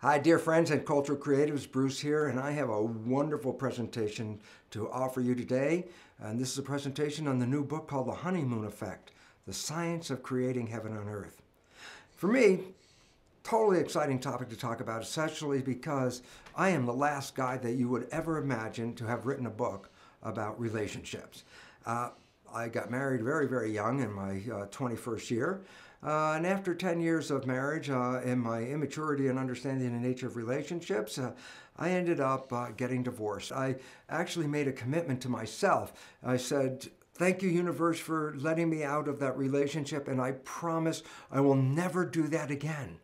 Hi, dear friends and cultural creatives, Bruce here, and I have a wonderful presentation to offer you today. And this is a presentation on the new book called The Honeymoon Effect, The Science of Creating Heaven on Earth. For me, totally exciting topic to talk about, especially because I am the last guy that you would ever imagine to have written a book about relationships. I got married very, very young in my 21st year. And after 10 years of marriage, in my immaturity and understanding the nature of relationships, I ended up getting divorced. I actually made a commitment to myself. I said, thank you, universe, for letting me out of that relationship, and I promise I will never do that again.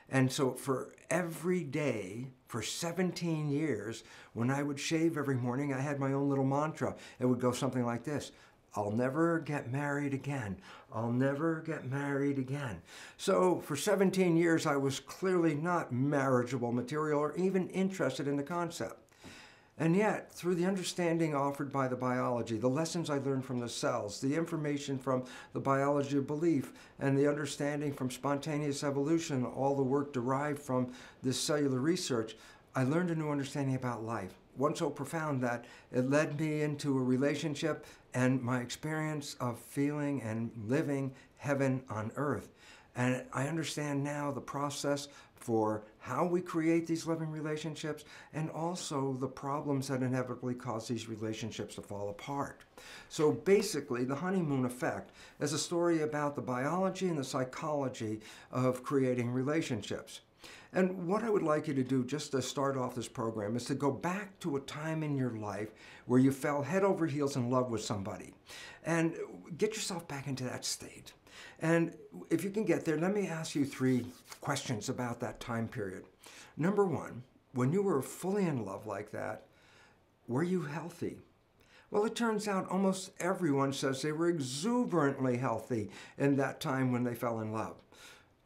And so for every day, for 17 years, when I would shave every morning, I had my own little mantra. It would go something like this: I'll never get married again. I'll never get married again. So for 17 years, I was clearly not marriageable material or even interested in the concept. And yet, through the understanding offered by the biology, the lessons I learned from the cells, the information from the biology of belief, and the understanding from spontaneous evolution, all the work derived from this cellular research, I learned a new understanding about life. One so profound that it led me into a relationship and my experience of feeling and living heaven on earth. And I understand now the process for how we create these living relationships and also the problems that inevitably cause these relationships to fall apart. So basically, the honeymoon effect is a story about the biology and the psychology of creating relationships. And what I would like you to do just to start off this program is to go back to a time in your life where you fell head over heels in love with somebody and get yourself back into that state. And if you can get there, let me ask you 3 questions about that time period. Number 1, when you were fully in love like that, were you healthy? Well, it turns out almost everyone says they were exuberantly healthy in that time when they fell in love.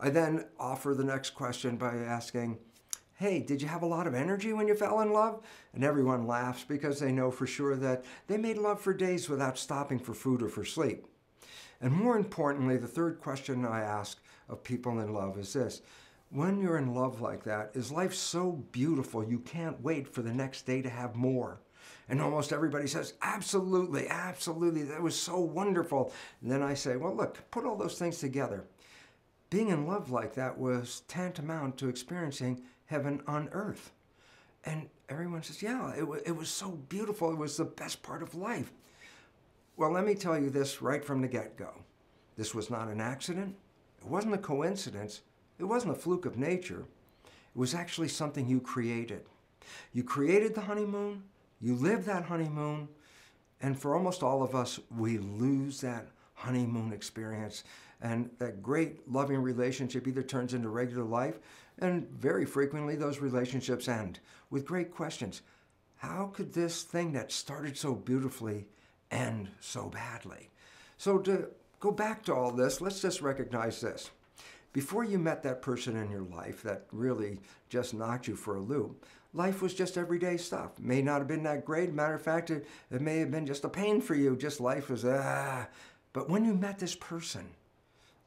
I then offer the next question by asking, hey, did you have a lot of energy when you fell in love? And everyone laughs because they know for sure that they made love for days without stopping for food or for sleep. And more importantly, the third question I ask of people in love is this: when you're in love like that, is life so beautiful you can't wait for the next day to have more? And almost everybody says, absolutely, absolutely, that was so wonderful. And then I say, well, look, put all those things together. Being in love like that was tantamount to experiencing heaven on earth. And everyone says, yeah, it was so beautiful. It was the best part of life. Well, let me tell you this right from the get-go. This was not an accident. It wasn't a coincidence. It wasn't a fluke of nature. It was actually something you created. You created the honeymoon. You lived that honeymoon. And for almost all of us, we lose that honeymoon experience. And that great loving relationship either turns into regular life, and very frequently those relationships end with great questions. How could this thing that started so beautifully end so badly? So to go back to all this, let's just recognize this. Before you met that person in your life that really just knocked you for a loop, life was just everyday stuff. It may not have been that great. Matter of fact, it may have been just a pain for you. Just life was, But when you met this person,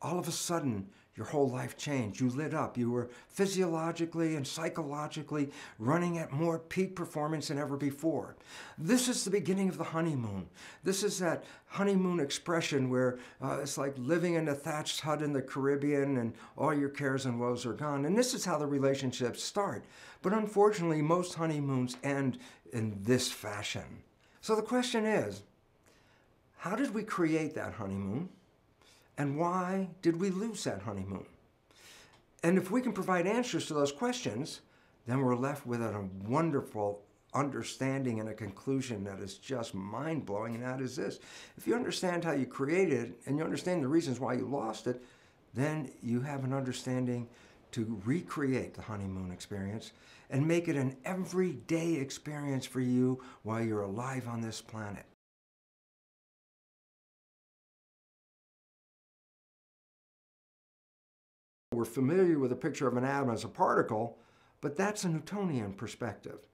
all of a sudden, your whole life changed. You lit up. You were physiologically and psychologically running at more peak performance than ever before. This is the beginning of the honeymoon. This is that honeymoon expression where it's like living in a thatched hut in the Caribbean and all your cares and woes are gone. And this is how the relationships start. But unfortunately, most honeymoons end in this fashion. So the question is, how did we create that honeymoon? And why did we lose that honeymoon? And if we can provide answers to those questions, then we're left with a wonderful understanding and a conclusion that is just mind-blowing, and that is this: if you understand how you created it and you understand the reasons why you lost it, then you have an understanding to recreate the honeymoon experience and make it an everyday experience for you while you're alive on this planet. We're familiar with a picture of an atom as a particle, but that's a Newtonian perspective.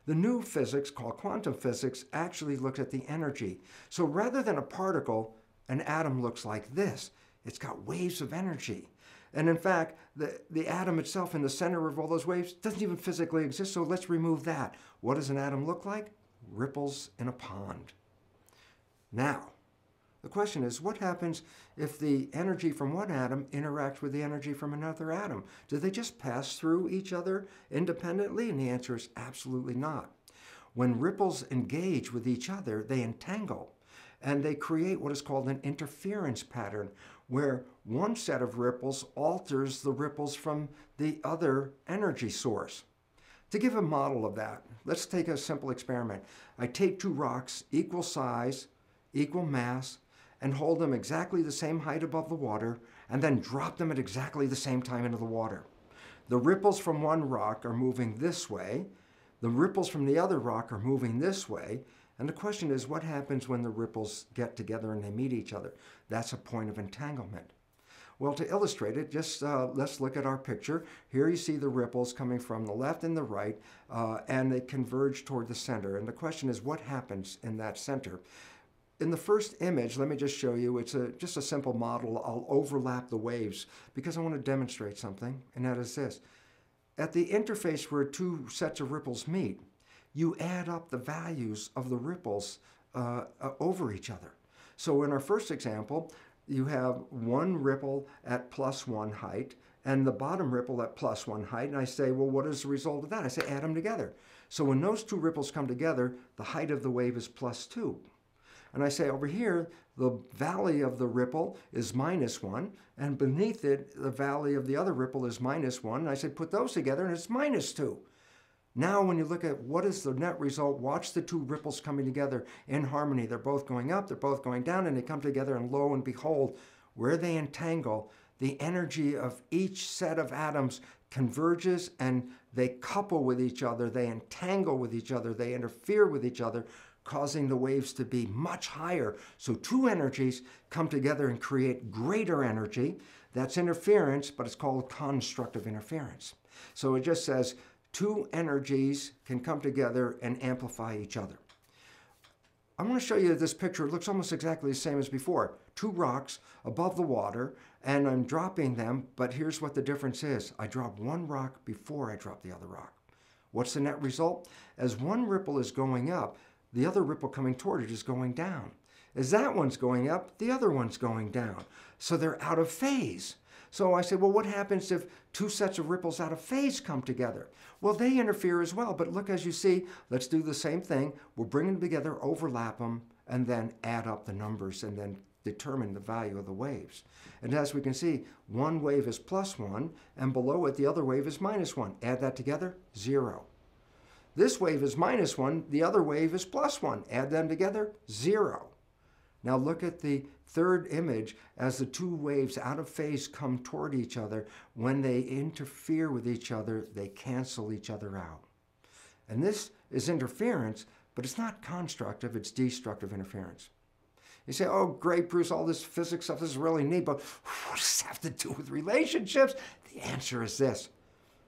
The new physics, called quantum physics, actually looks at the energy. So rather than a particle, an atom looks like this. It's got waves of energy. And in fact, the atom itself in the center of all those waves doesn't even physically exist, so let's remove that. What does an atom look like? Ripples in a pond. Now, the question is, what happens if the energy from one atom interacts with the energy from another atom? Do they just pass through each other independently? And the answer is absolutely not. When ripples engage with each other, they entangle, and they create what is called an interference pattern, where one set of ripples alters the ripples from the other energy source. To give a model of that, let's take a simple experiment. I take two rocks, equal size, equal mass, and hold them exactly the same height above the water, and then drop them at exactly the same time into the water. The ripples from one rock are moving this way, the ripples from the other rock are moving this way, and the question is, what happens when the ripples get together and they meet each other? That's a point of entanglement. Well, to illustrate it, just let's look at our picture. Here you see the ripples coming from the left and the right, and they converge toward the center. And the question is, what happens in that center? In the first image, let me just show you, it's just a simple model. I'll overlap the waves because I want to demonstrate something, and that is this. At the interface where two sets of ripples meet, you add up the values of the ripples over each other. So in our first example, you have one ripple at +1 height and the bottom ripple at +1 height. And I say, well, what is the result of that? I say, add them together. So when those two ripples come together, the height of the wave is +2. And I say over here, the valley of the ripple is -1, and beneath it, the valley of the other ripple is -1. And I say, put those together, and it's -2. Now, when you look at what is the net result, watch the two ripples coming together in harmony. They're both going up, they're both going down, and they come together, and lo and behold, where they entangle, the energy of each set of atoms converges, and they couple with each other, they entangle with each other, they interfere with each other, causing the waves to be much higher. So two energies come together and create greater energy. That's interference, but it's called constructive interference. So it just says two energies can come together and amplify each other. I want to show you this picture. It looks almost exactly the same as before. Two rocks above the water, and I'm dropping them, but here's what the difference is. I drop one rock before I drop the other rock. What's the net result? As one ripple is going up, the other ripple coming toward it is going down. As that one's going up, the other one's going down. So they're out of phase. So I say, well, what happens if two sets of ripples out of phase come together? Well, they interfere as well. But look, as you see, let's do the same thing. We'll bring them together, overlap them, and then add up the numbers and then determine the value of the waves. And as we can see, one wave is +1, and below it, the other wave is -1. Add that together, 0. This wave is -1, the other wave is +1. Add them together, 0. Now look at the third image as the two waves out of phase come toward each other. When they interfere with each other, they cancel each other out. And this is interference, but it's not constructive, it's destructive interference. You say, oh, great, Bruce, all this physics stuff, this is really neat, but what does this have to do with relationships? The answer is this.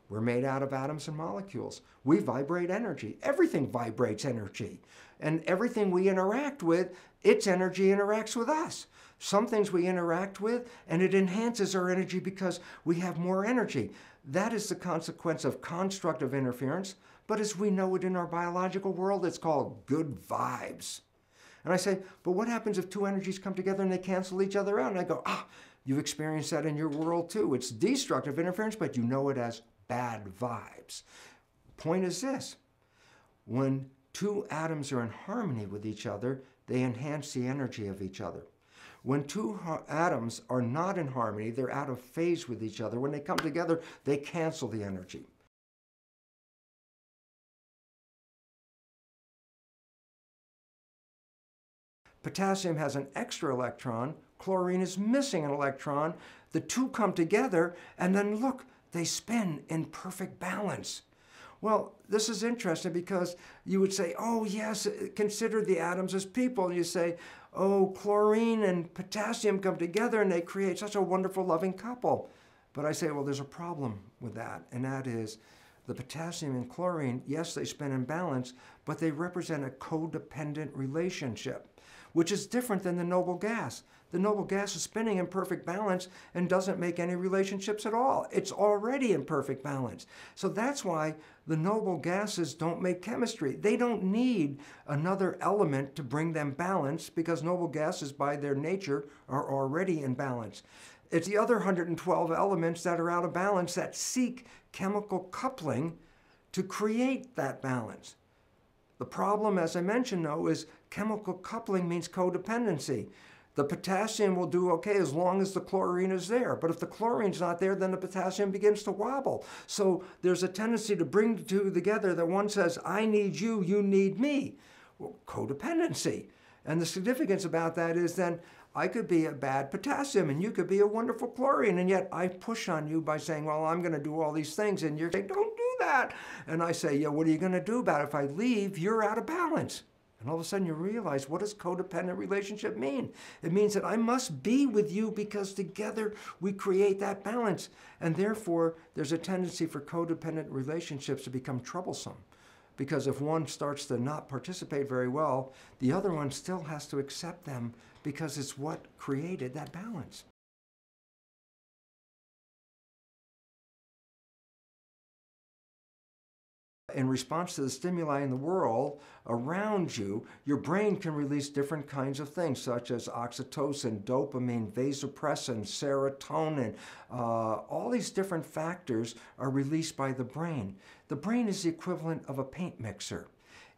We're made out of atoms and molecules. We vibrate energy. Everything vibrates energy. And everything we interact with, its energy interacts with us. Some things we interact with, and it enhances our energy because we have more energy. That is the consequence of constructive interference. But as we know it in our biological world, it's called good vibes. And I say, but what happens if two energies come together and they cancel each other out? And I go, you've experienced that in your world too. It's destructive interference, but you know it as bad vibes. Point is this. When two atoms are in harmony with each other, they enhance the energy of each other. When two atoms are not in harmony, they're out of phase with each other. When they come together, they cancel the energy. Potassium has an extra electron. Chlorine is missing an electron. The two come together, and then look, they spin in perfect balance. Well, this is interesting because you would say, oh, yes, consider the atoms as people. And you say, oh, chlorine and potassium come together and they create such a wonderful, loving couple. But I say, well, there's a problem with that, and that is the potassium and chlorine, yes, they spin in balance, but they represent a codependent relationship. which is different than the noble gas. The noble gas is spinning in perfect balance and doesn't make any relationships at all. It's already in perfect balance. So that's why the noble gases don't make chemistry. They don't need another element to bring them balance because noble gases by their nature are already in balance. It's the other 112 elements that are out of balance that seek chemical coupling to create that balance. The problem, as I mentioned, though, is chemical coupling means codependency. The potassium will do okay as long as the chlorine is there. But if the chlorine's not there, then the potassium begins to wobble. So there's a tendency to bring the two together that one says, I need you, you need me. Well, codependency. And the significance about that is then I could be a bad potassium and you could be a wonderful chlorine. And yet I push on you by saying, well, I'm going to do all these things. And you're saying, don't do that. And I say, yeah, what are you going to do about it? If I leave, you're out of balance. And all of a sudden you realize, what does codependent relationship mean? It means that I must be with you because together we create that balance. And therefore, there's a tendency for codependent relationships to become troublesome. Because if one starts to not participate very well, the other one still has to accept them because it's what created that balance. In response to the stimuli in the world around you, your brain can release different kinds of things, such as oxytocin, dopamine, vasopressin, serotonin. All these different factors are released by the brain. The brain is the equivalent of a paint mixer.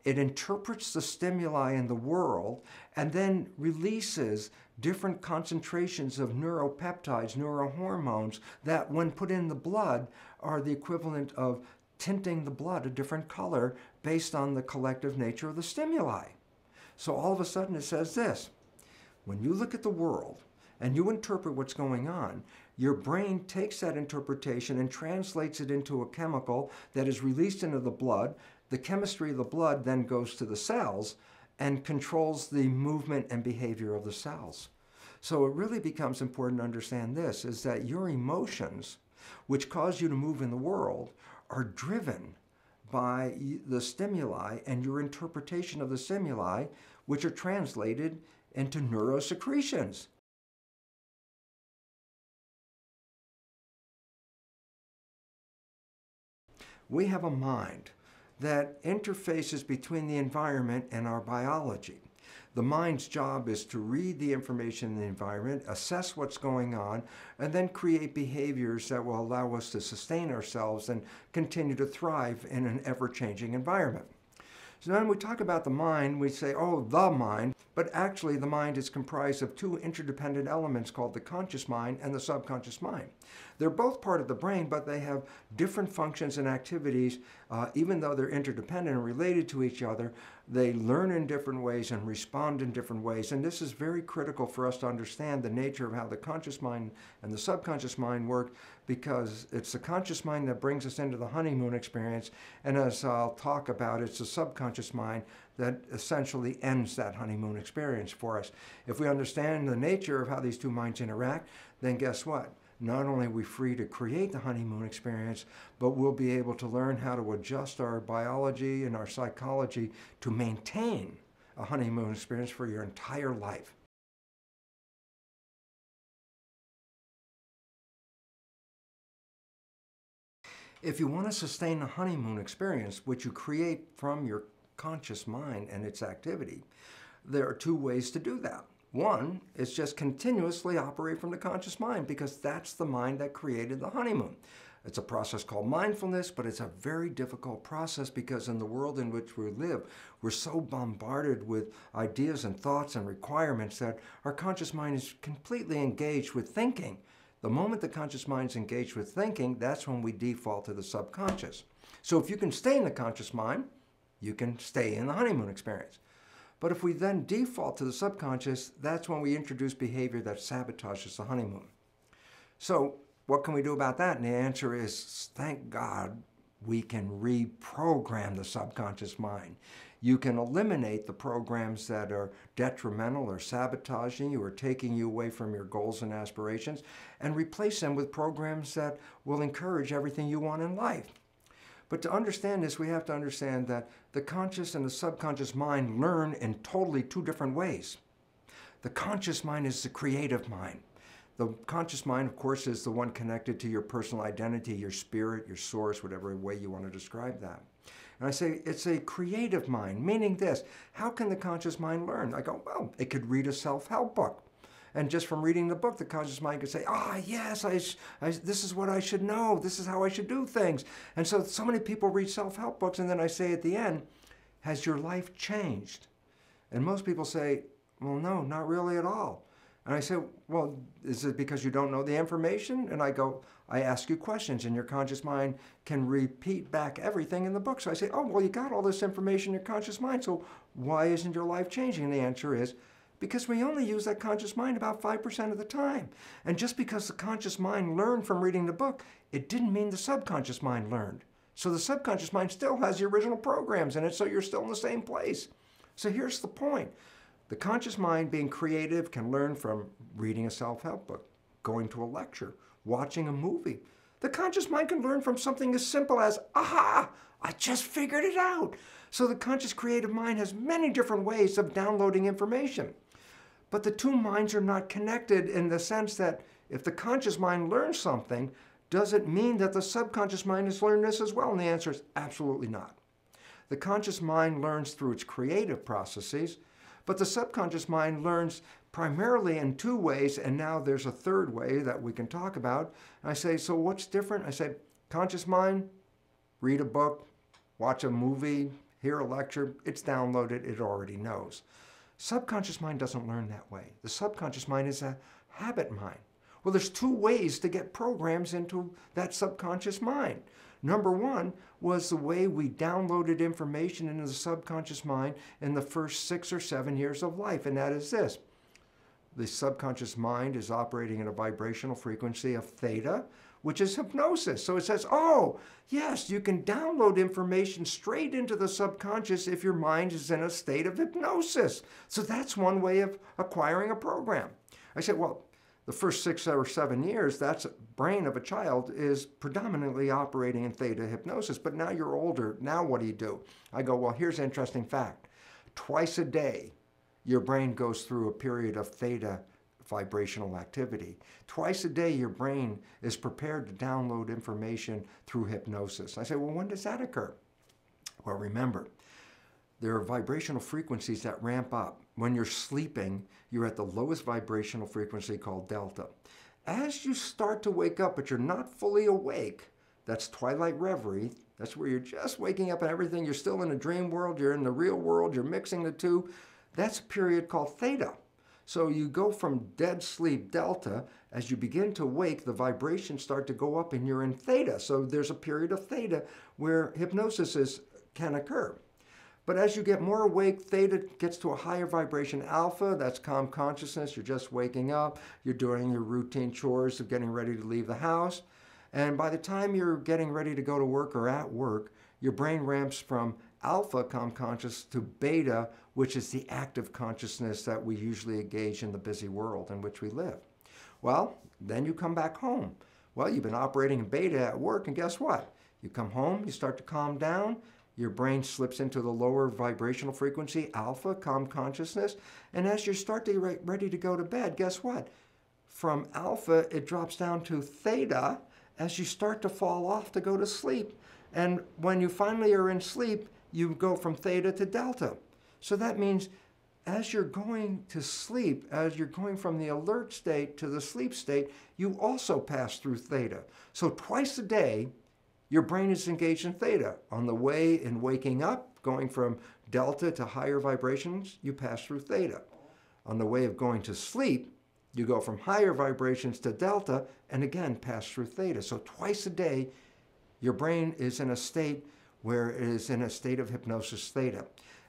It interprets the stimuli in the world and then releases different concentrations of neuropeptides, neurohormones, that when put in the blood are the equivalent of tinting the blood a different color based on the collective nature of the stimuli. So all of a sudden it says this: when you look at the world and you interpret what's going on, your brain takes that interpretation and translates it into a chemical that is released into the blood. The chemistry of the blood then goes to the cells and controls the movement and behavior of the cells. So it really becomes important to understand this, is that your emotions, which cause you to move in the world, are driven by the stimuli and your interpretation of the stimuli, which are translated into neurosecretions. We have a mind that interfaces between the environment and our biology. The mind's job is to read the information in the environment, assess what's going on, and then create behaviors that will allow us to sustain ourselves and continue to thrive in an ever-changing environment. So then when we talk about the mind, we say, oh, the mind, but actually the mind is comprised of two interdependent elements called the conscious mind and the subconscious mind. They're both part of the brain, but they have different functions and activities. Even though they're interdependent and related to each other, they learn in different ways and respond in different ways. And this is very critical for us to understand the nature of how the conscious mind and the subconscious mind work, because it's the conscious mind that brings us into the honeymoon experience. And as I'll talk about, it's the subconscious mind that essentially ends that honeymoon experience for us. If we understand the nature of how these two minds interact, then guess what? Not only are we free to create the honeymoon experience, but we'll be able to learn how to adjust our biology and our psychology to maintain a honeymoon experience for your entire life. If you want to sustain the honeymoon experience, which you create from your conscious mind and its activity, there are two ways to do that. One is just continuously operate from the conscious mind, because that's the mind that created the honeymoon. It's a process called mindfulness, but it's a very difficult process because in the world in which we live, we're so bombarded with ideas and thoughts and requirements that our conscious mind is completely engaged with thinking. The moment the conscious mind is engaged with thinking, that's when we default to the subconscious. So if you can stay in the conscious mind, you can stay in the honeymoon experience. But if we then default to the subconscious, that's when we introduce behavior that sabotages the honeymoon. So what can we do about that? And the answer is, thank God we can reprogram the subconscious mind. You can eliminate the programs that are detrimental or sabotaging you or taking you away from your goals and aspirations, and replace them with programs that will encourage everything you want in life. But to understand this, we have to understand that the conscious and the subconscious mind learn in totally two different ways. The conscious mind is the creative mind. The conscious mind, of course, is the one connected to your personal identity, your spirit, your source, whatever way you want to describe that. And I say it's a creative mind, meaning this: how can the conscious mind learn? I go, well, it could read a self-help book. And just from reading the book, the conscious mind could say, yes, this is what I should know. This is how I should do things. And so many people read self-help books, and then I say at the end, has your life changed? And most people say, well, no, not really at all. And I say, well, is it because you don't know the information? And I ask you questions, and your conscious mind can repeat back everything in the book. So I say, oh, well, you got all this information in your conscious mind, so why isn't your life changing? And the answer is, because we only use that conscious mind about 5% of the time. And just because the conscious mind learned from reading the book, it didn't mean the subconscious mind learned. So the subconscious mind still has the original programs in it, so you're still in the same place. So here's the point. The conscious mind, being creative, can learn from reading a self-help book, going to a lecture, watching a movie. The conscious mind can learn from something as simple as, aha, I just figured it out. So the conscious creative mind has many different ways of downloading information. But the two minds are not connected in the sense that if the conscious mind learns something, does it mean that the subconscious mind has learned this as well? And the answer is absolutely not. The conscious mind learns through its creative processes, but the subconscious mind learns primarily in two ways, and now there's a third way that we can talk about. And I say, so what's different? I say, conscious mind, read a book, watch a movie, hear a lecture, it's downloaded, it already knows. Subconscious mind doesn't learn that way. The subconscious mind is a habit mind. Well, there's two ways to get programs into that subconscious mind. Number one was the way we downloaded information into the subconscious mind in the first 6 or 7 years of life, and that is this. The subconscious mind is operating at a vibrational frequency of theta, which is hypnosis. So it says, oh, yes, you can download information straight into the subconscious if your mind is in a state of hypnosis. So that's one way of acquiring a program. I said, well, the first 6 or 7 years, that brain of a child is predominantly operating in theta hypnosis. But now you're older. Now what do? I go, well, here's an interesting fact. Twice a day, your brain goes through a period of theta vibrational activity. Twice a day, your brain is prepared to download information through hypnosis. I say, well, when does that occur? Well, remember, there are vibrational frequencies that ramp up. When you're sleeping, you're at the lowest vibrational frequency called delta. As you start to wake up, but you're not fully awake, that's twilight reverie. That's where you're just waking up and everything. You're still in a dream world. You're in the real world. You're mixing the two. That's a period called theta. So you go from dead sleep, delta, as you begin to wake, the vibrations start to go up and you're in theta. So there's a period of theta where hypnosis can occur. But as you get more awake, theta gets to a higher vibration. Alpha, that's calm consciousness. You're just waking up. You're doing your routine chores of getting ready to leave the house. And by the time you're getting ready to go to work or at work, your brain ramps from alpha, calm conscious, to beta, which is the active consciousness that we usually engage in the busy world in which we live. Well, then you come back home. Well, you've been operating in beta at work, and guess what? You come home, you start to calm down, your brain slips into the lower vibrational frequency, alpha, calm consciousness, and as you start to get ready to go to bed, guess what? From alpha, it drops down to theta as you start to fall off to go to sleep. And when you finally are in sleep, you go from theta to delta. So that means as you're going to sleep, as you're going from the alert state to the sleep state, you also pass through theta. So twice a day, your brain is engaged in theta. On the way in waking up, going from delta to higher vibrations, you pass through theta. On the way of going to sleep, you go from higher vibrations to delta and again pass through theta. So twice a day, your brain is in a state where it is in a state of hypnosis theta.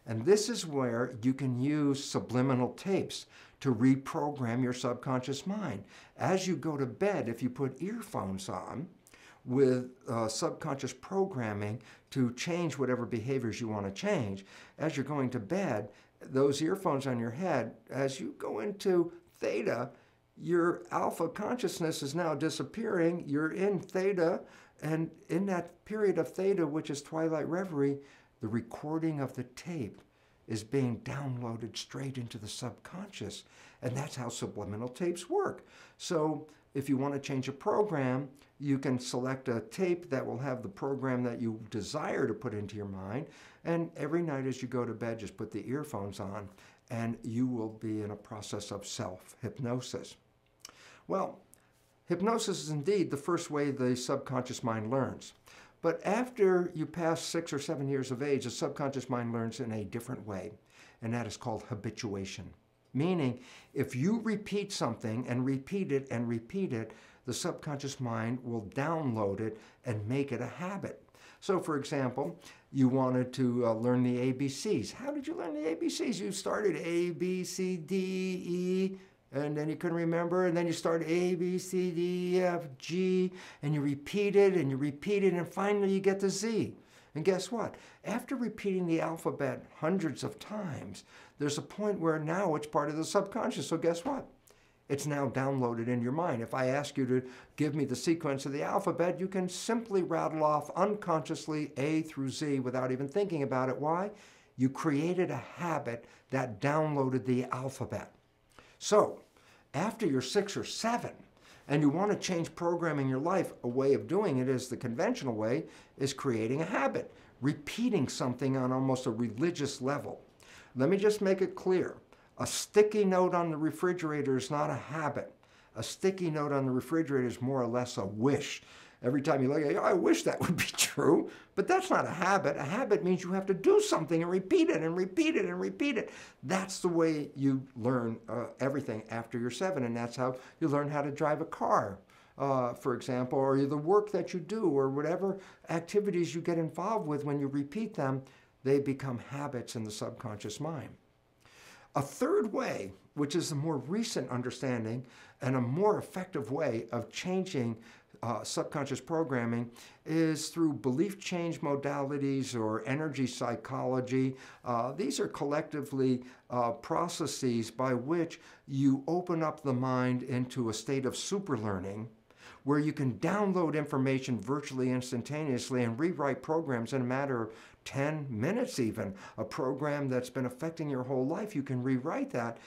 And this is where you can use subliminal tapes to reprogram your subconscious mind. As you go to bed, if you put earphones on with subconscious programming to change whatever behaviors you want to change, as you're going to bed, those earphones on your head, as you go into theta, your alpha consciousness is now disappearing. You're in theta, and in that period of theta, which is twilight reverie, the recording of the tape is being downloaded straight into the subconscious. And that's how subliminal tapes work. So if you want to change a program, you can select a tape that will have the program that you desire to put into your mind. And every night as you go to bed, just put the earphones on, and you will be in a process of self-hypnosis. Well, hypnosis is indeed the first way the subconscious mind learns. But after you pass 6 or 7 years of age, the subconscious mind learns in a different way, and that is called habituation. Meaning, if you repeat something and repeat it and repeat it, the subconscious mind will download it and make it a habit. So, for example, you wanted to learn the ABCs. How did you learn the ABCs? You started A, B, C, D, E, and then you couldn't remember, and then you started A, B, C, D, E, F, G, and you repeat it, and finally you get to Z. And guess what? After repeating the alphabet hundreds of times, there's a point where now it's part of the subconscious. So guess what? It's now downloaded in your mind. If I ask you to give me the sequence of the alphabet, you can simply rattle off unconsciously A through Z without even thinking about it. Why? You created a habit that downloaded the alphabet. So, after you're 6 or 7, and you want to change programming your life, a way of doing it is the conventional way, is creating a habit, repeating something on almost a religious level. Let me just make it clear. A sticky note on the refrigerator is not a habit. A sticky note on the refrigerator is more or less a wish. Every time you look at it, I wish that would be true, but that's not a habit. A habit means you have to do something and repeat it and repeat it and repeat it. That's the way you learn everything after you're 7, and that's how you learn how to drive a car, for example, or the work that you do, or whatever activities you get involved with. When you repeat them, they become habits in the subconscious mind. A third way, which is a more recent understanding and a more effective way of changing subconscious programming, is through belief change modalities or energy psychology. These are collectively processes by which you open up the mind into a state of superlearning, where you can download information virtually instantaneously and rewrite programs in a matter of 10 minutes even. A program that's been affecting your whole life, you can rewrite that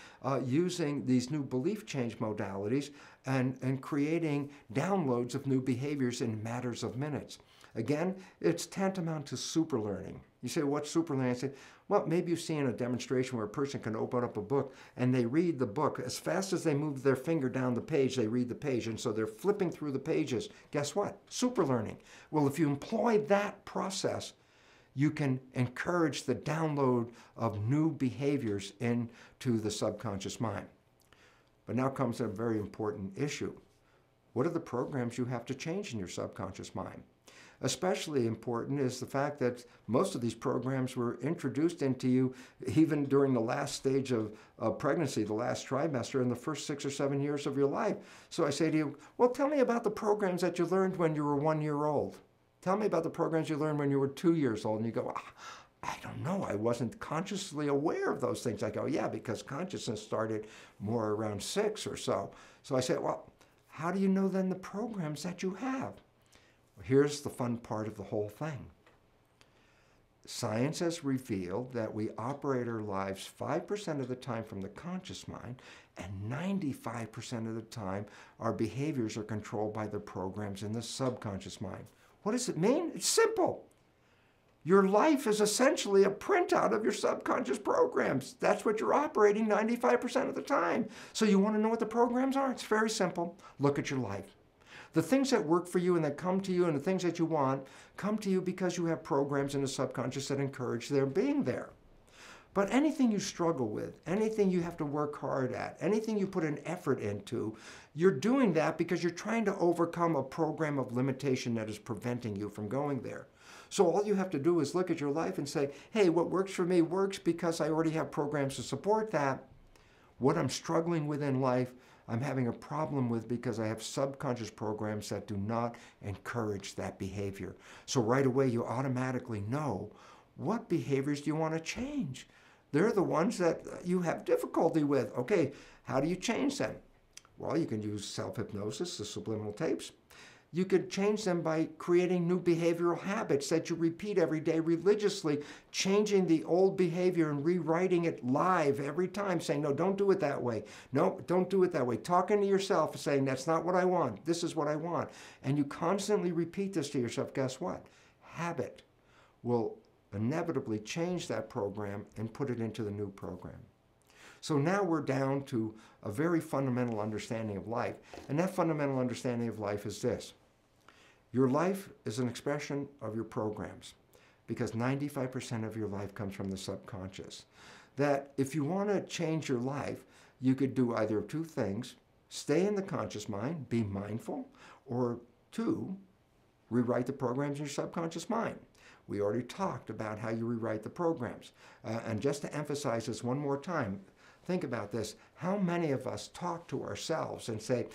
using these new belief change modalities and creating downloads of new behaviors in matters of minutes. Again, it's tantamount to superlearning. You say, what's superlearning? I say, well, maybe you've seen a demonstration where a person can open up a book and they read the book. As fast as they move their finger down the page, they read the page. And so they're flipping through the pages. Guess what? Superlearning. Well, if you employ that process, you can encourage the download of new behaviors into the subconscious mind. But now comes a very important issue. What are the programs you have to change in your subconscious mind? Especially important is the fact that most of these programs were introduced into you even during the last stage of pregnancy, the last trimester, in the first 6 or 7 years of your life. So I say to you, well, tell me about the programs that you learned when you were 1 year old. Tell me about the programs you learned when you were 2 years old. And you go, I don't know. I wasn't consciously aware of those things. I go, yeah, because consciousness started more around 6 or so. So I say, well, how do you know then the programs that you have? Well, here's the fun part of the whole thing. Science has revealed that we operate our lives 5% of the time from the conscious mind, and 95% of the time our behaviors are controlled by the programs in the subconscious mind. What does it mean? It's simple. Your life is essentially a printout of your subconscious programs. That's what you're operating 95% of the time. So you want to know what the programs are? It's very simple. Look at your life. The things that work for you and that come to you and the things that you want come to you because you have programs in the subconscious that encourage their being there. But anything you struggle with, anything you have to work hard at, anything you put an effort into, you're doing that because you're trying to overcome a program of limitation that is preventing you from going there. So all you have to do is look at your life and say, hey, what works for me works because I already have programs to support that. What I'm struggling with in life, I'm having a problem with because I have subconscious programs that do not encourage that behavior. So right away you automatically know, what behaviors do you want to change? They're the ones that you have difficulty with. Okay, how do you change them? Well, you can use self-hypnosis, the subliminal tapes. You could change them by creating new behavioral habits that you repeat every day religiously, changing the old behavior and rewriting it live every time, saying, no, don't do it that way. No, don't do it that way. Talking to yourself and saying, that's not what I want. This is what I want. And you constantly repeat this to yourself. Guess what? Habit will inevitably change that program and put it into the new program. So now we're down to a very fundamental understanding of life. And that fundamental understanding of life is this. Your life is an expression of your programs, because 95% of your life comes from the subconscious. That if you want to change your life, you could do either of two things: stay in the conscious mind, be mindful, or two, rewrite the programs in your subconscious mind. We already talked about how you rewrite the programs. And just to emphasize this one more time, think about this. How many of us talk to ourselves and say,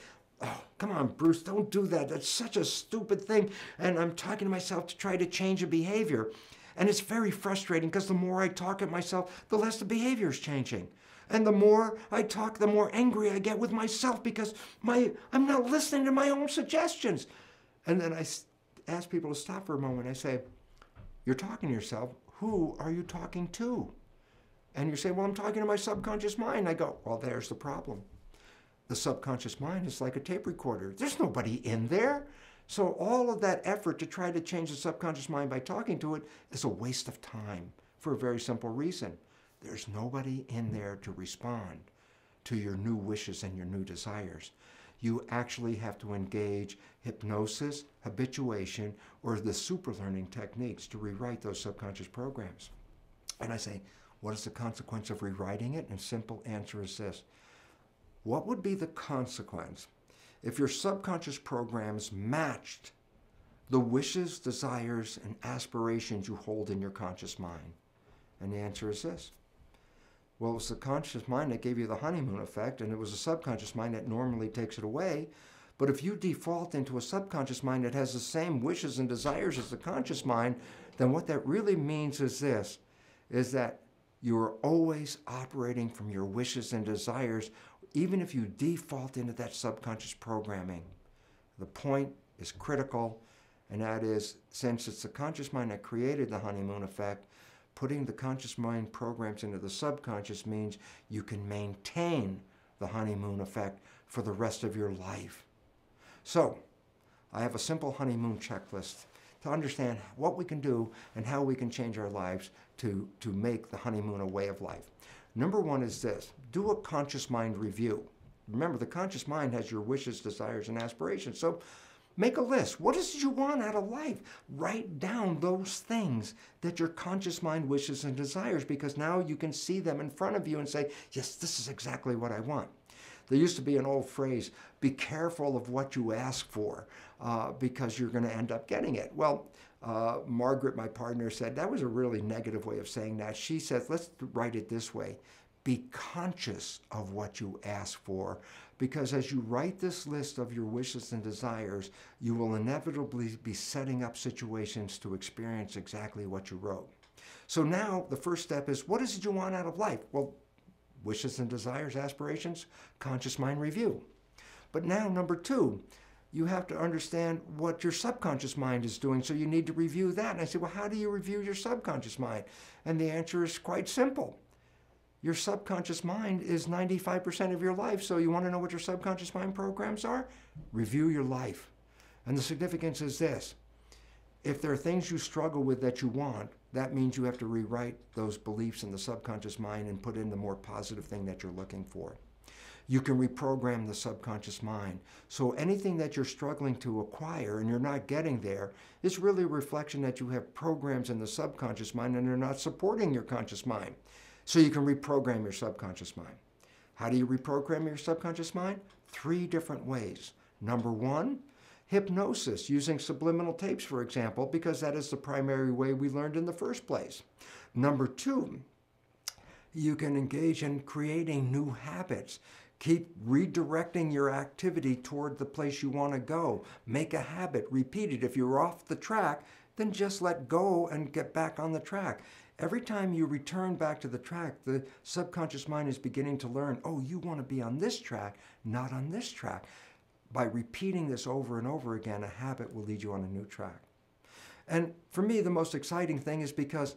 oh, come on, Bruce, don't do that. That's such a stupid thing. And I'm talking to myself to try to change a behavior. And it's very frustrating, because the more I talk at myself, the less the behavior is changing. And the more I talk, the more angry I get with myself, because I'm not listening to my own suggestions. And then I ask people to stop for a moment. I say, you're talking to yourself. Who are you talking to? And you say, well, I'm talking to my subconscious mind. I go, well, there's the problem. The subconscious mind is like a tape recorder. There's nobody in there. So all of that effort to try to change the subconscious mind by talking to it is a waste of time, for a very simple reason. There's nobody in there to respond to your new wishes and your new desires. You actually have to engage hypnosis, habituation, or the superlearning techniques to rewrite those subconscious programs. And I say, what is the consequence of rewriting it? And simple answer is this. What would be the consequence if your subconscious programs matched the wishes, desires, and aspirations you hold in your conscious mind? And the answer is this. Well, it was the conscious mind that gave you the honeymoon effect, and it was the subconscious mind that normally takes it away. But if you default into a subconscious mind that has the same wishes and desires as the conscious mind, then what that really means is this, is that you're always operating from your wishes and desires, even if you default into that subconscious programming. The point is critical, and that is, since it's the conscious mind that created the honeymoon effect, putting the conscious mind programs into the subconscious means you can maintain the honeymoon effect for the rest of your life. So, I have a simple honeymoon checklist to understand what we can do and how we can change our lives to make the honeymoon a way of life. Number one is this: do a conscious mind review. Remember, the conscious mind has your wishes, desires, and aspirations. So make a list. What is it you want out of life? Write down those things that your conscious mind wishes and desires, because now you can see them in front of you and say, yes, this is exactly what I want. There used to be an old phrase, be careful of what you ask for, because you're going to end up getting it. Well, Margaret, my partner, said that was a really negative way of saying that. She says, let's write it this way. Be conscious of what you ask for, because as you write this list of your wishes and desires, you will inevitably be setting up situations to experience exactly what you wrote. So now the first step is, what is it you want out of life? Well, wishes and desires, aspirations, conscious mind review. But now, number two, you have to understand what your subconscious mind is doing, so you need to review that. And I say, well, how do you review your subconscious mind? And the answer is quite simple. Your subconscious mind is 95% of your life, so you want to know what your subconscious mind programs are? Review your life. And the significance is this. If there are things you struggle with that you want, that means you have to rewrite those beliefs in the subconscious mind and put in the more positive thing that you're looking for. You can reprogram the subconscious mind. So anything that you're struggling to acquire and you're not getting there is really a reflection that you have programs in the subconscious mind and they're not supporting your conscious mind. So you can reprogram your subconscious mind. How do you reprogram your subconscious mind? 3 different ways. Number 1, hypnosis, using subliminal tapes, for example, because that is the primary way we learned in the first place. Number 2, you can engage in creating new habits. Keep redirecting your activity toward the place you want to go. Make a habit, repeat it. If you're off the track, then just let go and get back on the track. Every time you return back to the track, the subconscious mind is beginning to learn, oh, you want to be on this track, not on this track. by repeating this over and over again, a habit will lead you on a new track. And for me, the most exciting thing is because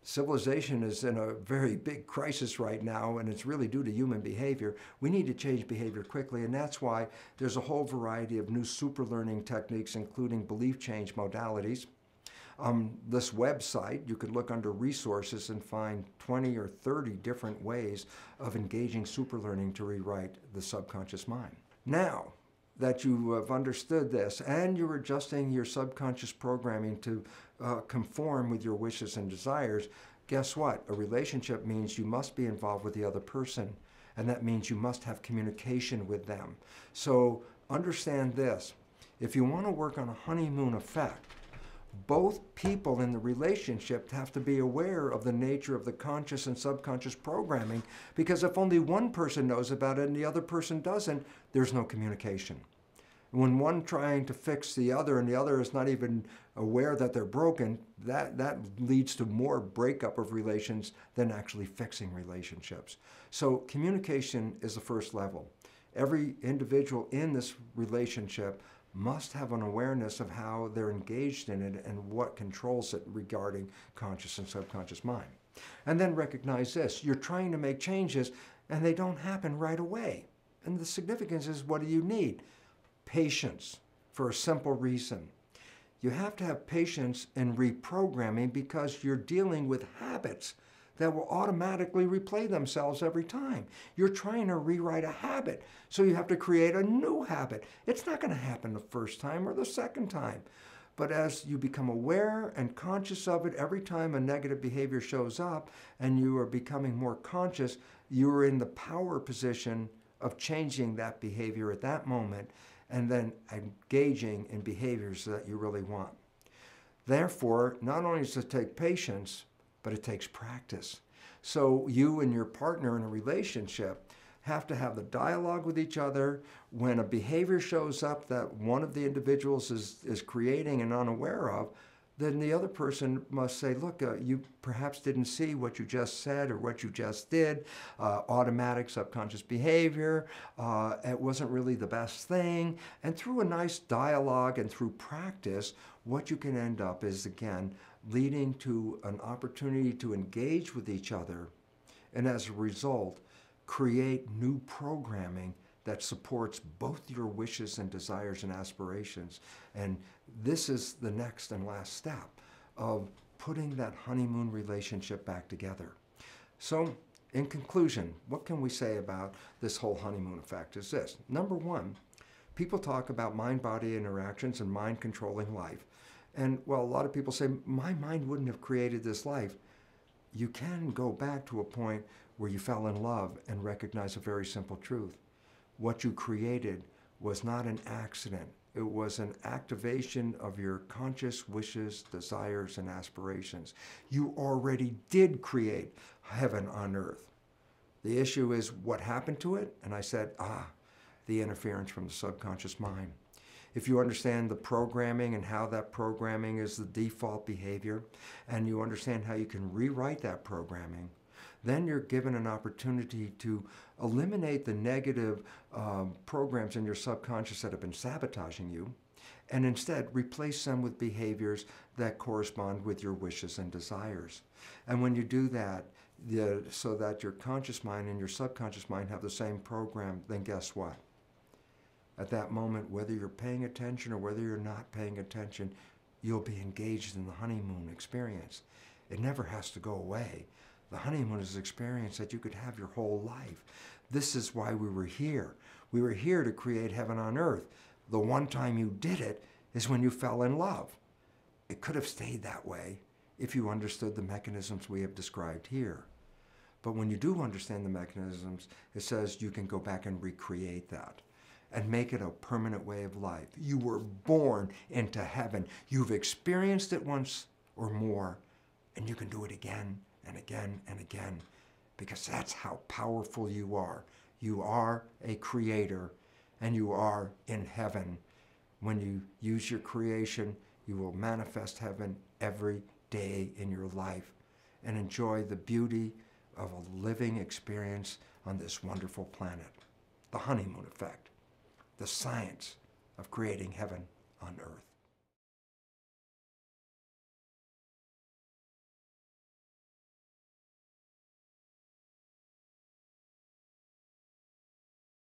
civilization is in a very big crisis right now, and it's really due to human behavior. We need to change behavior quickly, and that's why there's a whole variety of new super learning techniques, including belief change modalities. This website, you could look under resources and find 20 or 30 different ways of engaging super learning to rewrite the subconscious mind. Now that you have understood this and you're adjusting your subconscious programming to conform with your wishes and desires, guess what? A relationship means you must be involved with the other person, and that means you must have communication with them. So understand this. If you want to work on a honeymoon effect, both people in the relationship have to be aware of the nature of the conscious and subconscious programming, because if only one person knows about it and the other person doesn't, there's no communication. When one trying to fix the other and the other is not even aware that they're broken, that leads to more breakup of relations than actually fixing relationships. So communication is the first level. Every individual in this relationship must have an awareness of how they're engaged in it and what controls it regarding conscious and subconscious mind. And then recognize this. You're trying to make changes and they don't happen right away. And the significance is, what do you need? Patience, for a simple reason. You have to have patience in reprogramming because you're dealing with habits that will automatically replay themselves every time. You're trying to rewrite a habit, so you have to create a new habit. It's not going to happen the first time or the second time. But as you become aware and conscious of it, every time a negative behavior shows up and you are becoming more conscious, you are in the power position of changing that behavior at that moment and then engaging in behaviors that you really want. Therefore, not only does it take patience, but it takes practice. So you and your partner in a relationship have to have the dialogue with each other. When a behavior shows up that one of the individuals is creating and unaware of, then the other person must say, look, you perhaps didn't see what you just said or what you just did, automatic subconscious behavior, it wasn't really the best thing. And through a nice dialogue and through practice, what you can end up is, again, leading to an opportunity to engage with each other, and as a result, create new programming that supports both your wishes and desires and aspirations. And this is the next and last step of putting that honeymoon relationship back together. So, in conclusion, what can we say about this whole honeymoon effect is this. Number one, people talk about mind-body interactions and mind controlling life. And while a lot of people say, my mind wouldn't have created this life, you can go back to a point where you fell in love and recognize a very simple truth. What you created was not an accident. It was an activation of your conscious wishes, desires, and aspirations. You already did create heaven on earth. The issue is what happened to it? And I said, the interference from the subconscious mind. If you understand the programming and how that programming is the default behavior, and you understand how you can rewrite that programming, then you're given an opportunity to eliminate the negative programs in your subconscious that have been sabotaging you, and instead replace them with behaviors that correspond with your wishes and desires. And when you do that, so that your conscious mind and your subconscious mind have the same program, then guess what? At that moment, whether you're paying attention or whether you're not paying attention, you'll be engaged in the honeymoon experience. It never has to go away. The honeymoon is an experience that you could have your whole life. This is why we were here. We were here to create heaven on earth. The one time you did it is when you fell in love. It could have stayed that way if you understood the mechanisms we have described here. But when you do understand the mechanisms, it says you can go back and recreate that and make it a permanent way of life. You were born into heaven. You've experienced it once or more, and you can do it again and again and again, because that's how powerful you are. You are a creator, and you are in heaven. When you use your creation, you will manifest heaven every day in your life and enjoy the beauty of a living experience on this wonderful planet. The honeymoon effect. the science of creating heaven on earth.